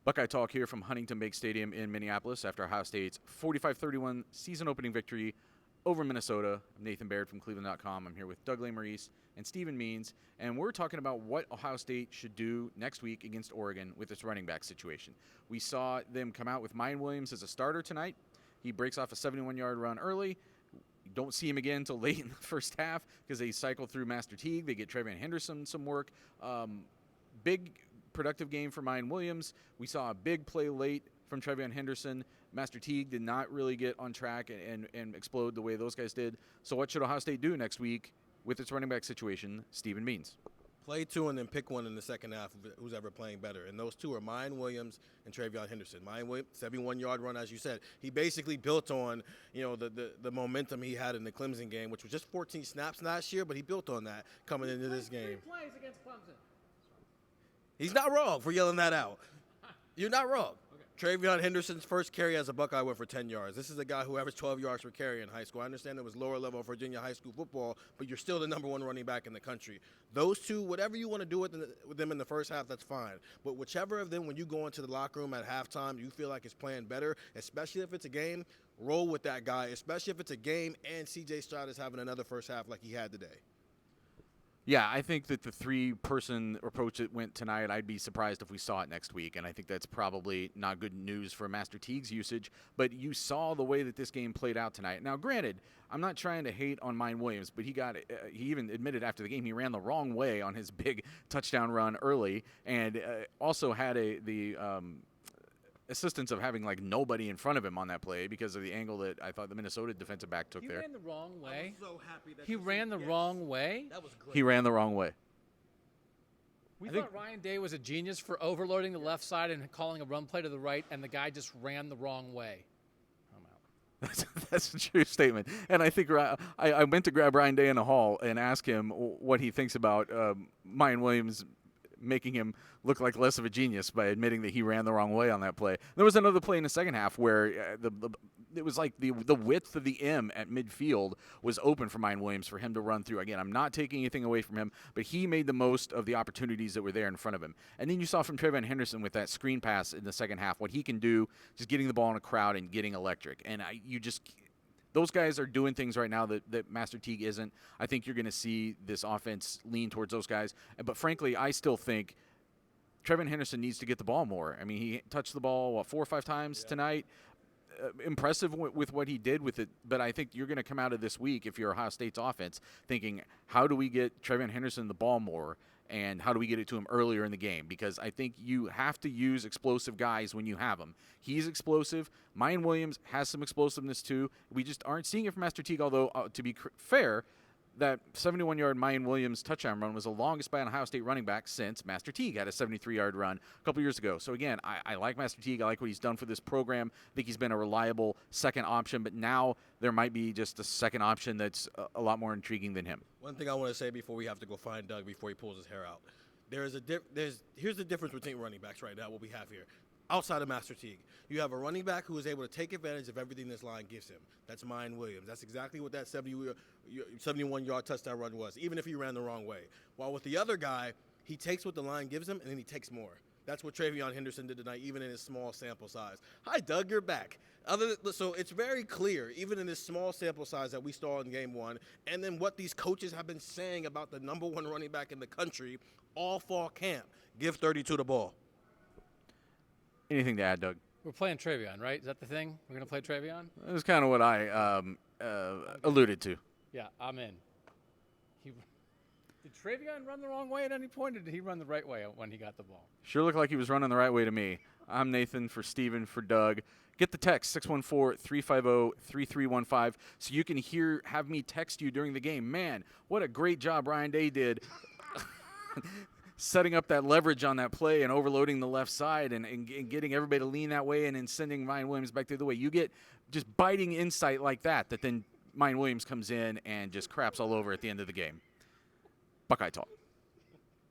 Buckeye Talk here from Huntington Bank Stadium in Minneapolis after Ohio State's 45-31 season-opening victory over Minnesota. I'm Nathan Baird from cleveland.com. I'm here with Doug Lesmerises and Stephen Means, and we're talking about what Ohio State should do next week against Oregon with its running back situation. We saw them come out with Mayan Williams as a starter tonight. He breaks off a 71-yard run early. You don't see him again until late in the first half because they cycle through Master Teague. They get TreVeyon Henderson some work. Big productive game for Mayan Williams. We saw a big play late from TreVeyon Henderson. Master Teague did not really get on track and explode the way those guys did. So what should Ohio State do next week with its running back situation? Stephen Means. Play two and then pick one in the second half of who's ever playing better. And those two are Mayan Williams and TreVeyon Henderson. Mayan Williams, 71-yard run, as you said. He basically built on, the momentum he had in the Clemson game, which was just 14 snaps last year, but he built on that coming into this game. 3 plays against Clemson. He's not wrong for yelling that out. You're not wrong. Okay. TreVeyon Henderson's first carry as a Buckeye went for 10 yards. This is a guy who averaged 12 yards per carry in high school. I understand it was lower level Virginia high school football, but you're still the number one running back in the country. Those two, whatever you want to do with them in the first half, that's fine. But whichever of them, when you go into the locker room at halftime, you feel like it's playing better, especially if it's a game, roll with that guy, especially if it's a game and C.J. Stroud is having another first half like he had today. Yeah, I think that the three-person approach that went tonight, I'd be surprised if we saw it next week, and I think that's probably not good news for Master Teague's usage, but you saw the way that this game played out tonight. Now, granted, I'm not trying to hate on Mayan Williams, but he even admitted after the game he ran the wrong way on his big touchdown run early, and also had the assistance of having like nobody in front of him on that play because of the angle that I thought the Minnesota defensive back took there. He ran the wrong way. I'm so happy that he ran the wrong way. That was great. He ran the wrong way. We thought Ryan Day was a genius for overloading the left side and calling a run play to the right, and the guy just ran the wrong way. I'm out. That's a true statement. And I think I went to grab Ryan Day in the hall and ask him what he thinks about Mayan Williams making him look like less of a genius by admitting that he ran the wrong way on that play. There was another play in the second half where it was like the width of the M at midfield was open for Mayan Williams for him to run through. Again, I'm not taking anything away from him, but he made the most of the opportunities that were there in front of him. And then you saw from TreVeyon Henderson with that screen pass in the second half what he can do, just getting the ball in a crowd and getting electric. And those guys are doing things right now that Master Teague isn't. I think you're going to see this offense lean towards those guys. But frankly, I still think TreVeyon Henderson needs to get the ball more. I mean, he touched the ball, 4 or 5 times tonight. Impressive with what he did with it. But I think you're going to come out of this week, if you're Ohio State's offense, thinking, how do we get TreVeyon Henderson the ball more? And how do we get it to him earlier in the game? Because I think you have to use explosive guys when you have them. He's explosive. Mayan Williams has some explosiveness too. We just aren't seeing it from Master Teague, although, to be fair, that 71-yard Mayan Williams touchdown run was the longest by an Ohio State running back since Master Teague had a 73-yard run a couple years ago. So, again, I like Master Teague. I like what he's done for this program. I think he's been a reliable second option, but now there might be just a second option that's a lot more intriguing than him. One thing I want to say before we have to go find Doug before he pulls his hair out. Here's the difference between running backs right now, what we have here. Outside of Master Teague, you have a running back who is able to take advantage of everything this line gives him. That's Mayan Williams. That's exactly what that 71-yard touchdown run was, even if he ran the wrong way. While with the other guy, he takes what the line gives him, and then he takes more. That's what TreVeyon Henderson did tonight, even in his small sample size. Hi, Doug, you're back. So it's very clear, even in this small sample size that we saw in Game 1, and then what these coaches have been saying about the number one running back in the country all fall camp. Give 32 the ball. Anything to add, Doug? We're playing TreVeyon, right? Is that the thing? We're going to play TreVeyon? That was kind of what I alluded to. Yeah, I'm in. Did TreVeyon run the wrong way at any point, or did he run the right way when he got the ball? Sure looked like he was running the right way to me. I'm Nathan for Steven for Doug. Get the text, 614-350-3315, so you can have me text you during the game. Man, what a great job Ryan Day did setting up that leverage on that play and overloading the left side and getting everybody to lean that way and then sending Mayan Williams back the other way. You get just biting insight like that then Mayan Williams comes in and just craps all over at the end of the game. Buckeye Talk.